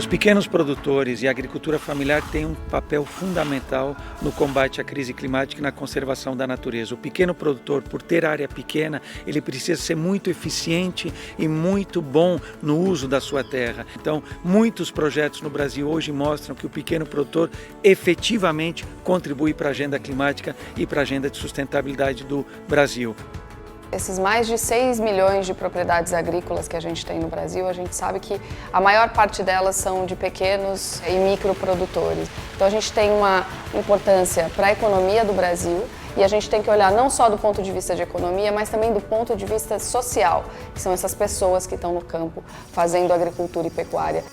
pequenos produtores e a agricultura familiar têm um papel fundamental no combate à crise climática e na conservação da natureza. O pequeno produtor, por ter área pequena, ele precisa ser muito eficiente e muito bom no uso da sua terra. Então, muitos projetos no Brasil hoje mostram que o pequeno produtor efetivamente contribui para a agenda climática e para a agenda de sustentabilidade do Brasil. Esses mais de 6 milhões de propriedades agrícolas que a gente tem no Brasil, a gente sabe que a maior parte delas são de pequenos e microprodutores. Então a gente tem uma importância para a economia do Brasil e a gente tem que olhar não só do ponto de vista de economia, mas também do ponto de vista social, que são essas pessoas que estão no campo fazendo agricultura e pecuária.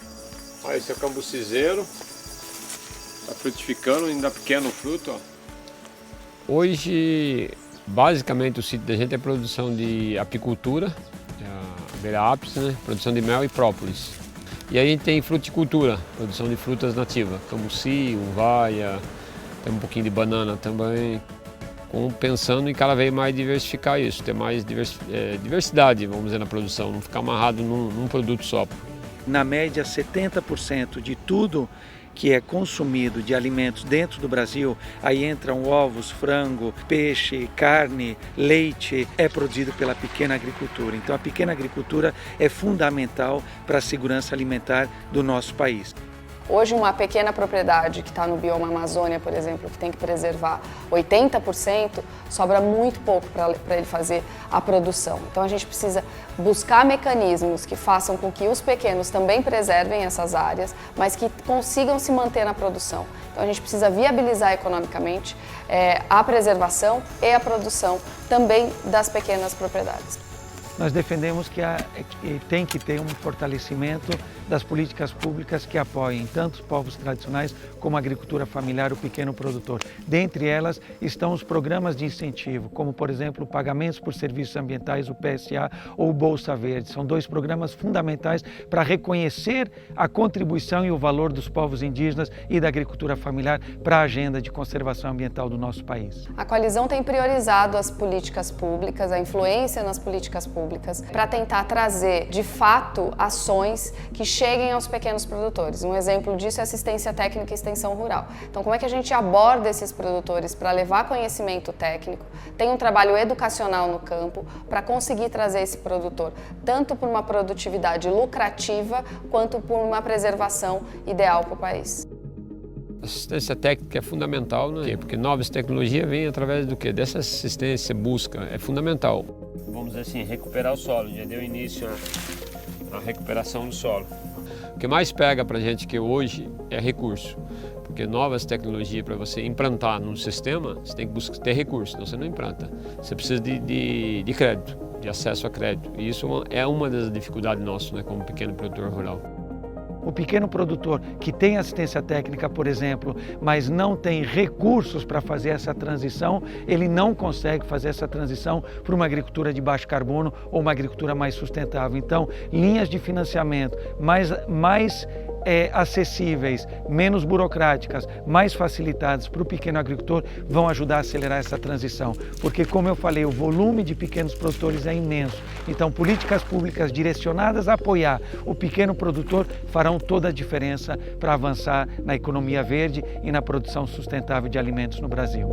Olha, esse é o cambucizeiro, está frutificando, ainda pequeno fruto. Ó. Hoje, basicamente, o sítio da gente é produção de apicultura, a abelha ápice, né? Produção de mel e própolis. E aí a gente tem fruticultura, produção de frutas nativas, cambuci, uvaia, tem um pouquinho de banana também. Pensando em cada vez mais diversificar isso, ter mais diversidade, vamos dizer, na produção, não ficar amarrado num produto só. Na média, 70% de tudo que é consumido de alimentos dentro do Brasil, aí entram ovos, frango, peixe, carne, leite, é produzido pela pequena agricultura. Então a pequena agricultura é fundamental para a segurança alimentar do nosso país. Hoje, uma pequena propriedade que está no bioma Amazônia, por exemplo, que tem que preservar 80%, sobra muito pouco para ele fazer a produção. Então a gente precisa buscar mecanismos que façam com que os pequenos também preservem essas áreas, mas que consigam se manter na produção. Então a gente precisa viabilizar economicamente a preservação e a produção também das pequenas propriedades. Nós defendemos que tem que ter um fortalecimento das políticas públicas que apoiem tanto os povos tradicionais como a agricultura familiar, o pequeno produtor. Dentre elas estão os programas de incentivo, como por exemplo pagamentos por serviços ambientais, o PSA ou o Bolsa Verde. São dois programas fundamentais para reconhecer a contribuição e o valor dos povos indígenas e da agricultura familiar para a agenda de conservação ambiental do nosso país. A coalizão tem priorizado as políticas públicas, a influência nas políticas públicas, para tentar trazer, de fato, ações que cheguem aos pequenos produtores. Um exemplo disso é assistência técnica e extensão rural. Então, como é que a gente aborda esses produtores para levar conhecimento técnico? Tem um trabalho educacional no campo para conseguir trazer esse produtor, tanto por uma produtividade lucrativa, quanto por uma preservação ideal para o país. A assistência técnica é fundamental, né? Porque novas tecnologias vêm através do quê? Dessa assistência, busca, é fundamental. Vamos dizer assim, recuperar o solo, já deu início à recuperação do solo. O que mais pega para a gente que hoje é recurso, porque novas tecnologias para você implantar num sistema, você tem que ter recurso, senão você não implanta. Você precisa de crédito, de acesso a crédito, e isso é uma das dificuldades nossas, né, como pequeno produtor rural. O pequeno produtor que tem assistência técnica, por exemplo, mas não tem recursos para fazer essa transição, ele não consegue fazer essa transição para uma agricultura de baixo carbono ou uma agricultura mais sustentável. Então, linhas de financiamento mais acessíveis, menos burocráticas, mais facilitadas para o pequeno agricultor vão ajudar a acelerar essa transição. Porque, como eu falei, o volume de pequenos produtores é imenso. Então, políticas públicas direcionadas a apoiar o pequeno produtor farão toda a diferença para avançar na economia verde e na produção sustentável de alimentos no Brasil.